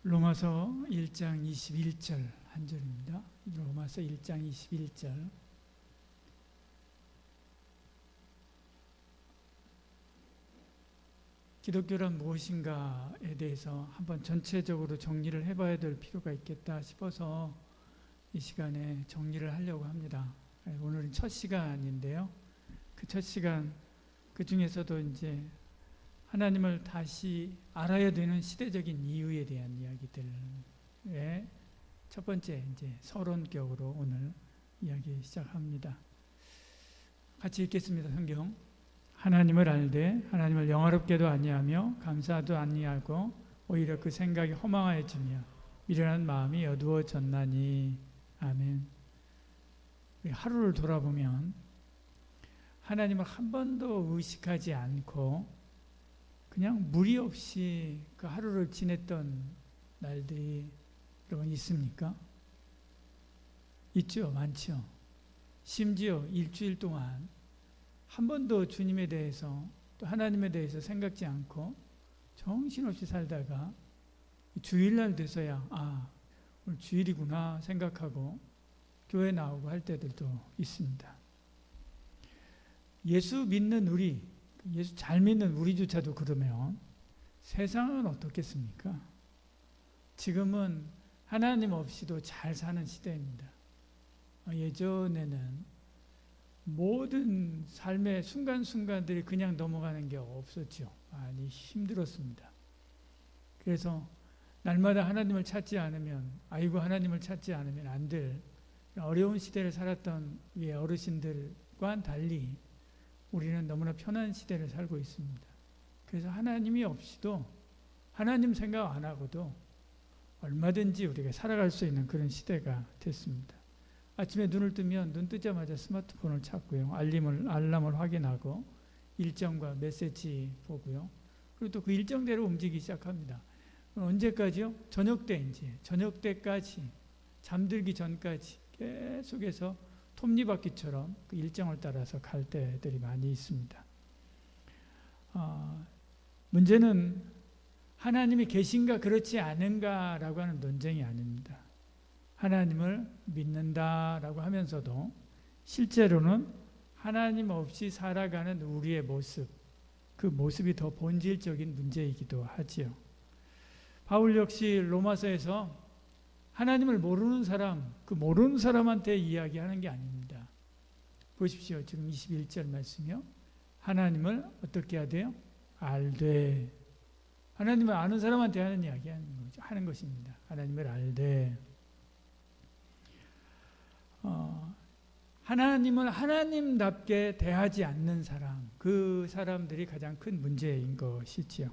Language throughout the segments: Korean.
로마서 1장 21절 한 절입니다. 로마서 1장 21절. 기독교란 무엇인가에 대해서 한번 전체적으로 정리를 해봐야 될 필요가 있겠다 싶어서 이 시간에 정리를 하려고 합니다. 오늘은 첫 시간인데요. 그 첫 시간, 그 중에서도 이제 하나님을 다시 알아야 되는 시대적인 이유에 대한 이야기들의 첫 번째 이제 서론격으로 오늘 이야기 시작합니다. 같이 읽겠습니다. 성경. 하나님을 알되 하나님을 영화롭게도 아니하며 감사도 아니하고 오히려 그 생각이 허망하여지며 미련한 마음이 어두워졌나니. 아멘. 우리 하루를 돌아보면 하나님을 한 번도 의식하지 않고 그냥 무리 없이 그 하루를 지냈던 날들이 여러분 있습니까? 있죠. 많죠. 심지어 일주일 동안 한 번도 주님에 대해서 또 하나님에 대해서 생각지 않고 정신없이 살다가 주일날 돼서야 오늘 주일이구나 생각하고 교회 나오고 할 때들도 있습니다. 예수 믿는 우리, 예수 잘 믿는 우리조차도 그러면 세상은 어떻겠습니까? 지금은 하나님 없이도 잘 사는 시대입니다. 예전에는 모든 삶의 순간순간들이 그냥 넘어가는 게 없었죠. 많이 힘들었습니다. 그래서 날마다 하나님을 찾지 않으면, 하나님을 찾지 않으면 안 될 어려운 시대를 살았던 우리 어르신들과는 달리 우리는 너무나 편한 시대를 살고 있습니다. 그래서 하나님이 없이도, 하나님 생각 안 하고도 얼마든지 우리가 살아갈 수 있는 그런 시대가 됐습니다. 아침에 눈을 뜨면 눈 뜨자마자 스마트폰을 찾고요. 알람을 확인하고 일정과 메시지 보고요. 그리고 또 그 일정대로 움직이기 시작합니다. 언제까지요? 저녁 때까지 잠들기 전까지 계속해서 톱니바퀴처럼 그 일정을 따라서 갈 때들이 많이 있습니다. 문제는 하나님이 계신가 그렇지 않은가라고 하는 논쟁이 아닙니다. 하나님을 믿는다라고 하면서도 실제로는 하나님 없이 살아가는 우리의 모습, 그 모습이 더 본질적인 문제이기도 하지요. 바울 역시 로마서에서 하나님을 모르는 사람, 그 모르는 사람한테 이야기하는 게 아닙니다. 보십시오. 지금 21절 말씀이요. 하나님을 어떻게 해야 돼요? 알되. 하나님을 아는 사람한테 하는 이야기 하는 것입니다. 하나님을 알되. 하나님을 하나님답게 대하지 않는 사람, 그 사람들이 가장 큰 문제인 것이지요.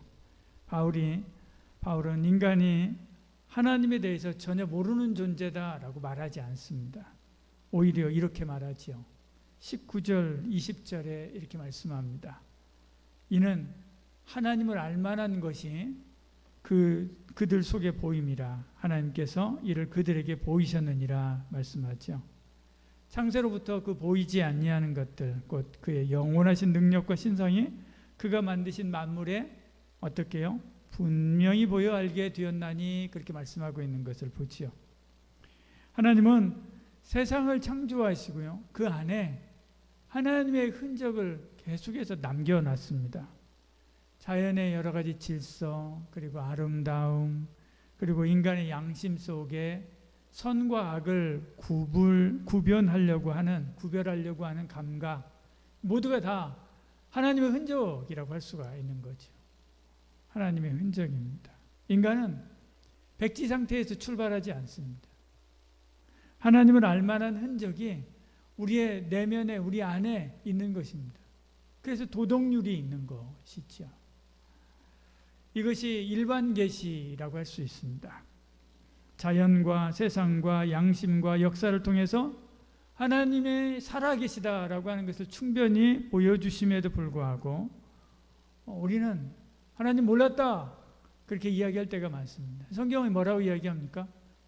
바울은 인간이 하나님에 대해서 전혀 모르는 존재다라고 말하지 않습니다. 오히려 이렇게 말하지요. 19절, 20절에 이렇게 말씀합니다. 이는 하나님을 알만한 것이 그들 속에 보임이라. 하나님께서 이를 그들에게 보이셨느니라 말씀하죠. 창세로부터 그 보이지 아니하는 것들, 곧 그의 영원하신 능력과 신성이 그가 만드신 만물에 어떻게 해요? 분명히 보여 알게 되었나니, 그렇게 말씀하고 있는 것을 보지요. 하나님은 세상을 창조하시고요, 그 안에 하나님의 흔적을 계속해서 남겨놨습니다. 자연의 여러 가지 질서, 그리고 아름다움, 그리고 인간의 양심 속에 선과 악을 구별하려고 하는 감각, 모두가 다 하나님의 흔적이라고 할 수가 있는 거죠. 하나님의 흔적입니다. 인간은 백지 상태에서 출발하지 않습니다. 하나님을 알만한 흔적이 우리의 내면에, 우리 안에 있는 것입니다. 그래서 도덕률이 있는 것이죠. 이것이 일반 계시라고 할 수 있습니다. 자연과 세상과 양심과 역사를 통해서 하나님의 살아계시다라고 하는 것을 충분히 보여주심에도 불구하고 우리는 하나님 몰랐다 그렇게 이야기할 때가 많습니다. 성경이 뭐라고 이야기합니까?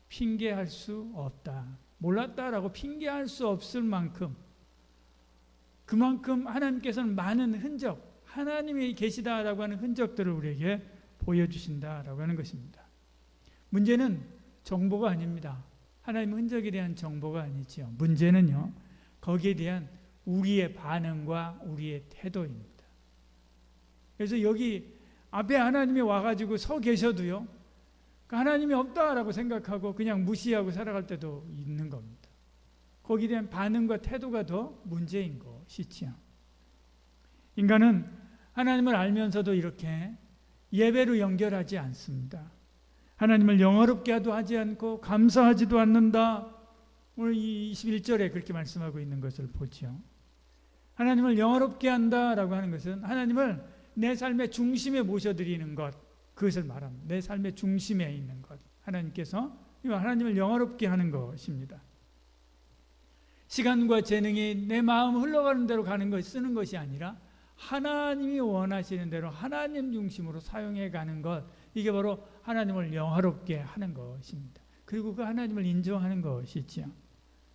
핑계할 수 없다. 몰랐다라고 핑계할 수 없을 만큼, 그만큼 하나님께서는 많은 흔적, 하나님이 계시다라고 하는 흔적들을 우리에게 보여주신다라고 하는 것입니다. 문제는 정보가 아닙니다. 하나님의 흔적에 대한 정보가 아니지요. 문제는요, 거기에 대한 우리의 반응과 우리의 태도입니다. 그래서 여기 앞에 하나님이 와가지고 서 계셔도요, 하나님이 없다라고 생각하고 그냥 무시하고 살아갈 때도 있는 겁니다. 거기에 대한 반응과 태도가 더 문제인 것이지요. 인간은 하나님을 알면서도 이렇게 예배로 연결하지 않습니다. 하나님을 영화롭게도 하지 않고 감사하지도 않는다. 오늘 이 21절에 그렇게 말씀하고 있는 것을 보죠. 하나님을 영화롭게 한다라고 하는 것은 하나님을 내 삶의 중심에 모셔드리는 것, 그것을 말합니다. 내 삶의 중심에 있는 것, 하나님께서 하나님을 영화롭게 하는 것입니다. 시간과 재능이 내 마음 흘러가는 대로 가는 것, 쓰는 것이 아니라 하나님이 원하시는 대로 하나님 중심으로 사용해 가는 것, 이게 바로 하나님을 영화롭게 하는 것입니다. 그리고 그 하나님을 인정하는 것이지요.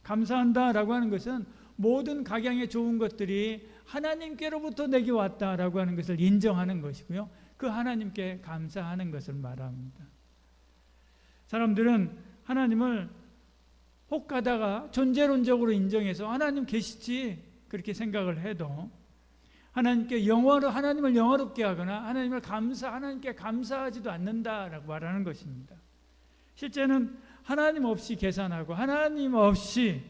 감사한다라고 하는 것은 모든 각양의 좋은 것들이 하나님께로부터 내게 왔다라고 하는 것을 인정하는 것이고요. 그 하나님께 감사하는 것을 말합니다. 사람들은 하나님을 혹가다가 존재론적으로 인정해서 하나님 계시지 그렇게 생각을 해도 하나님을 영화롭게 하거나 하나님께 감사하지도 않는다라고 말하는 것입니다. 실제는 하나님 없이 계산하고 하나님 없이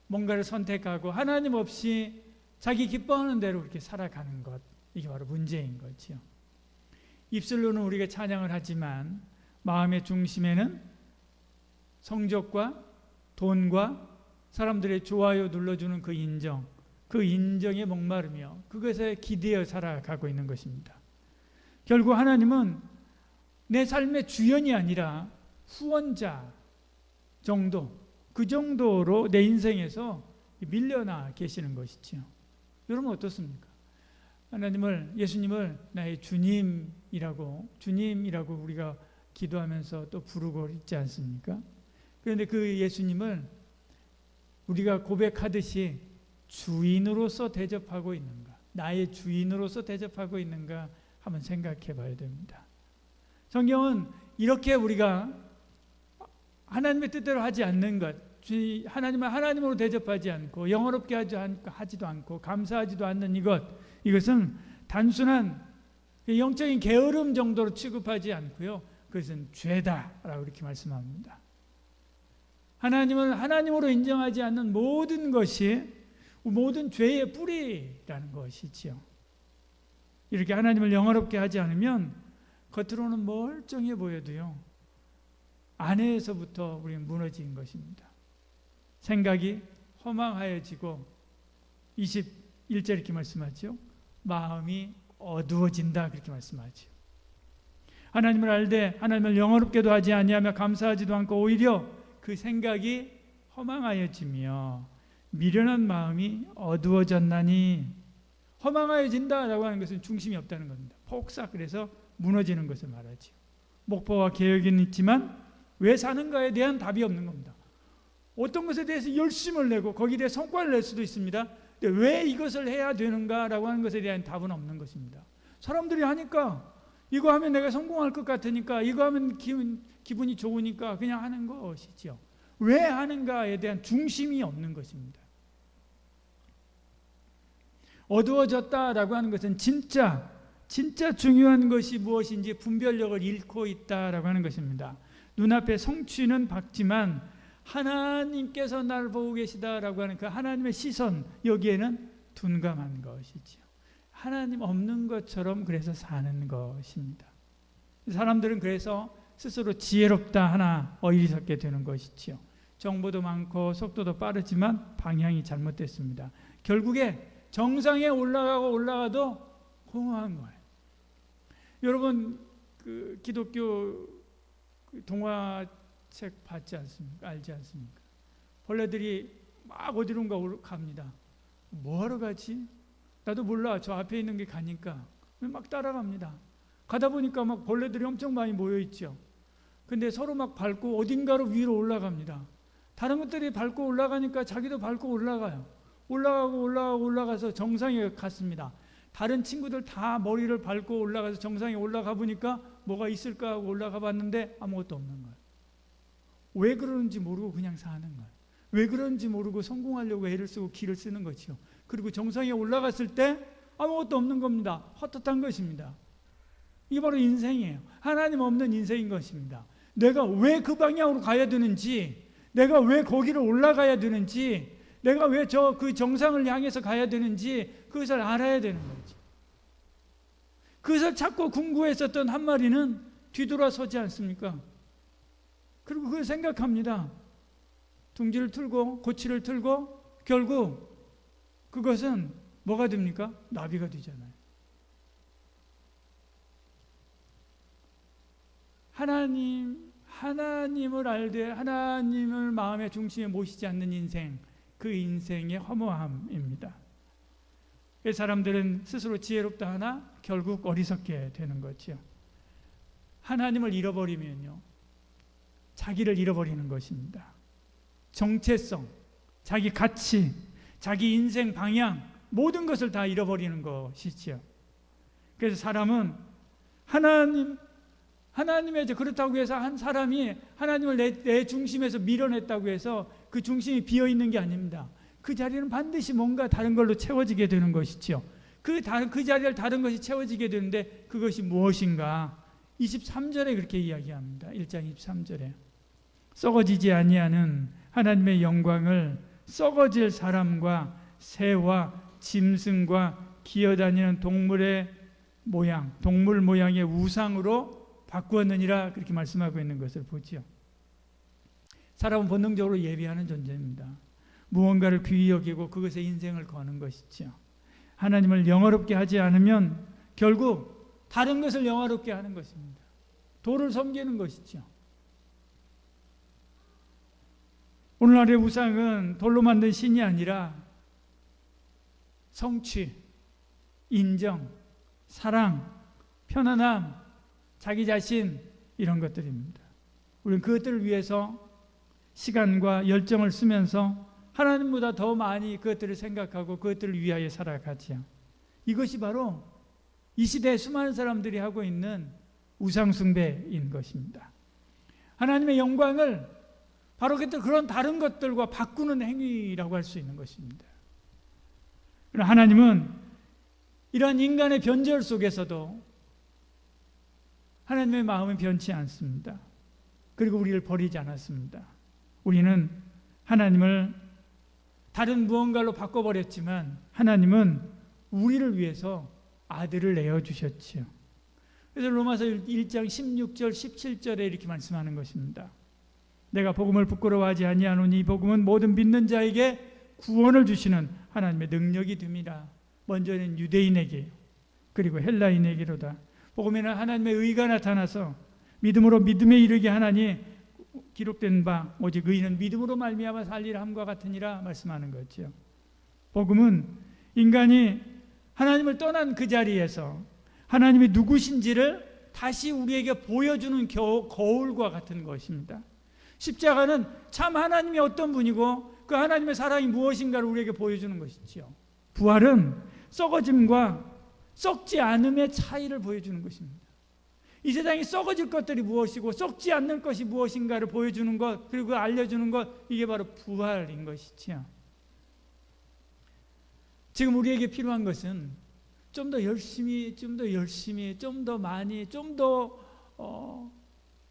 뭔가를 선택하고 하나님 없이 자기 기뻐하는 대로 그렇게 살아가는 것, 이게 바로 문제인 거지요. 입술로는 우리가 찬양을 하지만 마음의 중심에는 성적과 돈과 사람들의 좋아요 눌러주는 그 인정에 목마르며 그것에 기대어 살아가고 있는 것입니다. 결국 하나님은 내 삶의 주연이 아니라 후원자 정도, 그 정도로 내 인생에서 밀려나 계시는 것이지요. 여러분 어떻습니까? 예수님을 나의 주님이라고 우리가 기도하면서 또 부르고 있지 않습니까? 그런데 그 예수님을 우리가 고백하듯이 주인으로서 대접하고 있는가, 나의 주인으로서 대접하고 있는가 한번 생각해 봐야 됩니다. 성경은 이렇게 우리가 하나님의 뜻대로 하지 않는 것, 하나님을 하나님으로 대접하지 않고 영화롭게 하지도 않고 감사하지도 않는 이것은 단순한 영적인 게으름 정도로 취급하지 않고요, 그것은 죄다라고 이렇게 말씀합니다. 하나님을 하나님으로 인정하지 않는 모든 것이 모든 죄의 뿌리라는 것이지요. 이렇게 하나님을 영화롭게 하지 않으면 겉으로는 멀쩡해 보여도요, 안에서부터 우리는 무너진 것입니다. 생각이 허망하여지고 21절 이렇게 말씀하죠. 마음이 어두워진다 그렇게 말씀하죠. 하나님을 알되 하나님을 영화롭게도 하지 아니하며 감사하지도 않고 오히려 그 생각이 허망하여지며 미련한 마음이 어두워졌나니, 허망하여진다라고 하는 것은 중심이 없다는 겁니다. 폭삭 그래서 무너지는 것을 말하죠. 목표와 계획은 있지만 왜 사는가에 대한 답이 없는 겁니다. 어떤 것에 대해서 열심을 내고 거기에 대해 성과를 낼 수도 있습니다. 근데 왜 이것을 해야 되는가라고 하는 것에 대한 답은 없는 것입니다. 사람들이 하니까, 이거 하면 내가 성공할 것 같으니까, 이거 하면 기분이 좋으니까 그냥 하는 것이죠. 왜 하는가에 대한 중심이 없는 것입니다. 어두워졌다라고 하는 것은 진짜 중요한 것이 무엇인지 분별력을 잃고 있다라고 하는 것입니다. 눈앞에 성취는 밝지만 하나님께서 나를 보고 계시다라고 하는 그 하나님의 시선, 여기에는 둔감한 것이지요. 하나님 없는 것처럼 그래서 사는 것입니다. 사람들은 그래서 스스로 지혜롭다 하나 어리석게 되는 것이지요. 정보도 많고 속도도 빠르지만 방향이 잘못됐습니다. 결국에 정상에 올라가도 공허한 거예요. 여러분 그 기독교 동화책 봤지 않습니까? 알지 않습니까? 벌레들이 막 어디론가 갑니다. 뭐하러 가지? 나도 몰라. 저 앞에 있는 게 가니까 막 따라갑니다. 가다 보니까 막 벌레들이 엄청 많이 모여 있죠. 근데 서로 막 밟고 어딘가로 위로 올라갑니다. 다른 것들이 밟고 올라가니까 자기도 밟고 올라가요. 올라가서 정상에 갔습니다. 다른 친구들 다 머리를 밟고 올라가서 정상에 올라가 보니까 뭐가 있을까 하고 올라가 봤는데 아무것도 없는 거예요. 왜 그러는지 모르고 그냥 사는 거예요. 왜 그런지 모르고 성공하려고 애를 쓰고 기를 쓰는 거죠. 그리고 정상에 올라갔을 때 아무것도 없는 겁니다. 헛헛한 것입니다. 이게 바로 인생이에요. 하나님 없는 인생인 것입니다. 내가 왜 그 방향으로 가야 되는지, 내가 왜 거기를 올라가야 되는지, 내가 왜 그 정상을 향해서 가야 되는지 그것을 알아야 되는 거죠. 그것을 찾고 궁구했었던 한 마리는 뒤돌아서지 않습니까? 그리고 그걸 생각합니다. 둥지를 틀고 고치를 틀고 결국 그것은 뭐가 됩니까? 나비가 되잖아요. 하나님을 알되 하나님을 마음의 중심에 모시지 않는 인생, 그 인생의 허무함입니다. 사람들은 스스로 지혜롭다 하나 결국 어리석게 되는 거죠. 하나님을 잃어버리면요, 자기를 잃어버리는 것입니다. 정체성, 자기 가치, 자기 인생 방향, 모든 것을 다 잃어버리는 것이지요. 그래서 사람은 하나님의 그렇다고 해서 한 사람이 하나님을 내 중심에서 밀어냈다고 해서 그 중심이 비어있는 게 아닙니다. 그 자리는 반드시 뭔가 다른 걸로 채워지게 되는 것이죠. 그 자리를 다른 것이 채워지게 되는데 그것이 무엇인가? 23절에 그렇게 이야기합니다. 1장 23절에 썩어지지 아니하는 하나님의 영광을 썩어질 사람과 새와 짐승과 기어다니는 동물 모양의 우상으로 바꾸었느니라, 그렇게 말씀하고 있는 것을 보지요. 사람은 본능적으로 예비하는 존재입니다. 무언가를 귀히 여기고 그것에 인생을 거는 것이죠. 하나님을 영화롭게 하지 않으면 결국 다른 것을 영화롭게 하는 것입니다. 돌을 섬기는 것이죠. 오늘날의 우상은 돌로 만든 신이 아니라 성취, 인정, 사랑, 편안함, 자기 자신, 이런 것들입니다. 우리는 그것들을 위해서 시간과 열정을 쓰면서 하나님보다 더 많이 그것들을 생각하고 그것들을 위하여 살아가지요. 이것이 바로 이 시대에 수많은 사람들이 하고 있는 우상숭배인 것입니다. 하나님의 영광을 바로 그런 다른 것들과 바꾸는 행위라고 할 수 있는 것입니다. 그러나 하나님은 이러한 인간의 변절 속에서도 하나님의 마음은 변치 않습니다. 그리고 우리를 버리지 않았습니다. 우리는 하나님을 다른 무언가로 바꿔버렸지만 하나님은 우리를 위해서 아들을 내어주셨지요. 그래서 로마서 1장 16절 17절에 이렇게 말씀하는 것입니다. 내가 복음을 부끄러워하지 아니하노니 이 복음은 모든 믿는 자에게 구원을 주시는 하나님의 능력이 됨이라. 먼저는 유대인에게 그리고 헬라인에게로다. 복음에는 하나님의 의가 나타나서 믿음으로 믿음에 이르게 하나니 기록된 바 오직 의인은 믿음으로 말미암아 살리라 함과 같으니라 말씀하는 거죠. 복음은 인간이 하나님을 떠난 그 자리에서 하나님이 누구신지를 다시 우리에게 보여주는 거울과 같은 것입니다. 십자가는 참 하나님이 어떤 분이고 그 하나님의 사랑이 무엇인가를 우리에게 보여주는 것이죠. 부활은 썩어짐과 썩지 않음의 차이를 보여주는 것입니다. 이 세상에 썩어질 것들이 무엇이고 썩지 않는 것이 무엇인가를 보여주는 것, 그리고 알려주는 것, 이게 바로 부활인 것이지요. 지금 우리에게 필요한 것은 좀 더 열심히, 좀 더 많이, 좀 더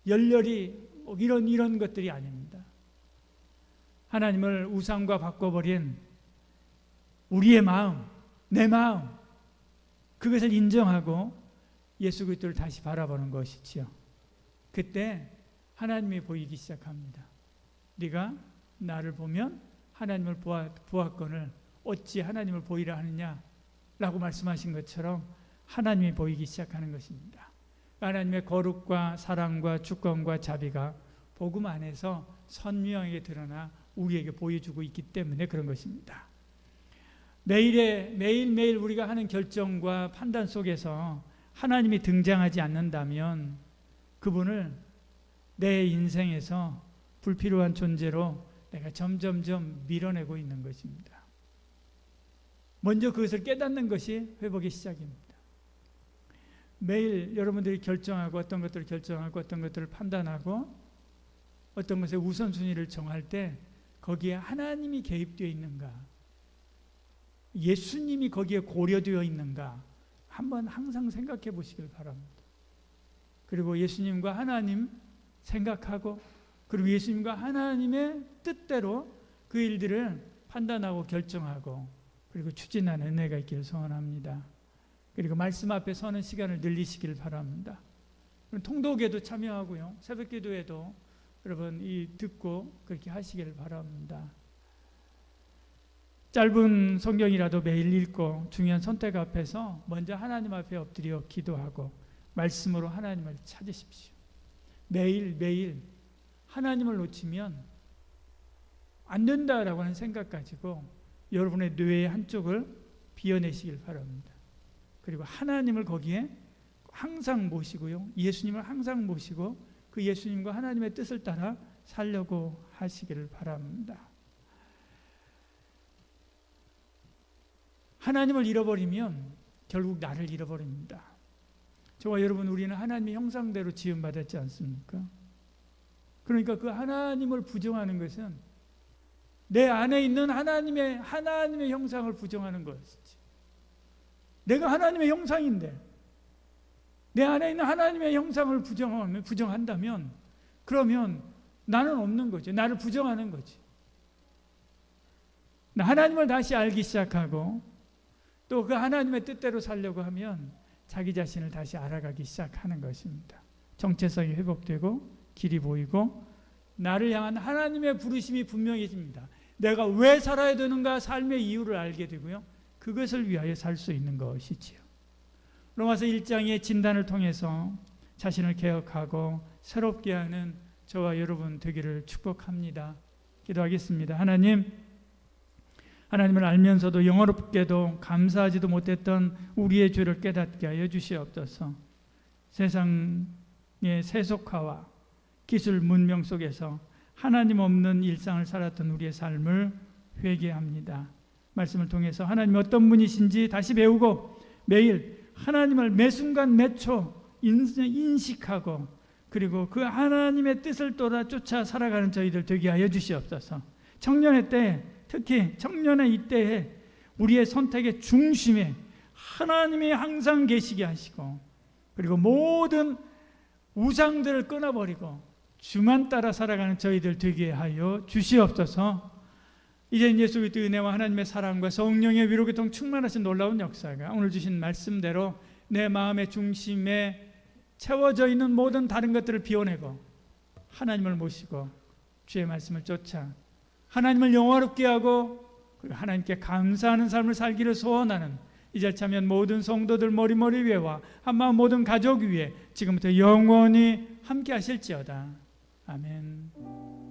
열렬히 이런 것들이 아닙니다. 하나님을 우상과 바꿔버린 우리의 마음, 내 마음, 그것을 인정하고 예수 그리스도를 다시 바라보는 것이지요. 그때 하나님이 보이기 시작합니다. 네가 나를 보면 하나님을 보았거늘 어찌 하나님을 보이라 하느냐 라고 말씀하신 것처럼 하나님이 보이기 시작하는 것입니다. 하나님의 거룩과 사랑과 주권과 자비가 복음 안에서 선명하게 드러나 우리에게 보여주고 있기 때문에 그런 것입니다. 매일매일 우리가 하는 결정과 판단 속에서 하나님이 등장하지 않는다면 그분을 내 인생에서 불필요한 존재로 내가 점점점 밀어내고 있는 것입니다. 먼저 그것을 깨닫는 것이 회복의 시작입니다. 매일 여러분들이 결정하고 어떤 것들을 결정하고 어떤 것들을 판단하고 어떤 것의 우선순위를 정할 때 거기에 하나님이 개입되어 있는가, 예수님이 거기에 고려되어 있는가 한번 항상 생각해 보시길 바랍니다. 그리고 예수님과 하나님 생각하고 그리고 예수님과 하나님의 뜻대로 그 일들을 판단하고 결정하고 그리고 추진하는 은혜가 있기를 소원합니다. 그리고 말씀 앞에 서는 시간을 늘리시길 바랍니다. 통독에도 참여하고요. 새벽기도에도 여러분 듣고 그렇게 하시길 바랍니다. 짧은 성경이라도 매일 읽고 중요한 선택 앞에서 먼저 하나님 앞에 엎드려 기도하고 말씀으로 하나님을 찾으십시오. 매일 하나님을 놓치면 안 된다라고 하는 생각 가지고 여러분의 뇌의 한쪽을 비워내시길 바랍니다. 그리고 하나님을 거기에 항상 모시고요. 예수님을 항상 모시고 그 예수님과 하나님의 뜻을 따라 살려고 하시기를 바랍니다. 하나님을 잃어버리면 결국 나를 잃어버립니다. 저와 여러분, 우리는 하나님의 형상대로 지음받았지 않습니까? 그러니까 그 하나님을 부정하는 것은 내 안에 있는 하나님의 형상을 부정하는 것이지. 내가 하나님의 형상인데 내 안에 있는 하나님의 형상을 부정한다면 그러면 나는 없는 거죠. 나를 부정하는 거지. 하나님을 다시 알기 시작하고 또 그 하나님의 뜻대로 살려고 하면 자기 자신을 다시 알아가기 시작하는 것입니다. 정체성이 회복되고 길이 보이고 나를 향한 하나님의 부르심이 분명해집니다. 내가 왜 살아야 되는가 삶의 이유를 알게 되고요. 그것을 위하여 살 수 있는 것이지요. 로마서 1장의 진단을 통해서 자신을 개혁하고 새롭게 하는 저와 여러분 되기를 축복합니다. 기도하겠습니다. 하나님을 알면서도 영어롭게도 감사하지도 못했던 우리의 죄를 깨닫게 하여 주시옵소서. 세상의 세속화와 기술 문명 속에서 하나님 없는 일상을 살았던 우리의 삶을 회개합니다. 말씀을 통해서 하나님 어떤 분이신지 다시 배우고 매일 하나님을 매 순간 매 초 인식하고 그리고 그 하나님의 뜻을 쫓아 살아가는 저희들 되게 하여 주시옵소서. 청년의 때, 특히 청년의 이때에 우리의 선택의 중심에 하나님이 항상 계시게 하시고 그리고 모든 우상들을 끊어버리고 주만 따라 살아가는 저희들 되게 하여 주시옵소서. 이제는 예수 그리스도의 은혜와 하나님의 사랑과 성령의 위로 교통 충만하신 놀라운 역사가 오늘 주신 말씀대로 내 마음의 중심에 채워져 있는 모든 다른 것들을 비워내고 하나님을 모시고 주의 말씀을 쫓아 하나님을 영화롭게 하고 그리고 하나님께 감사하는 삶을 살기를 소원하는 이 자 차면 모든 성도들 머리 위에와 한마음 모든 가족 위에 지금부터 영원히 함께 하실지어다. 아멘.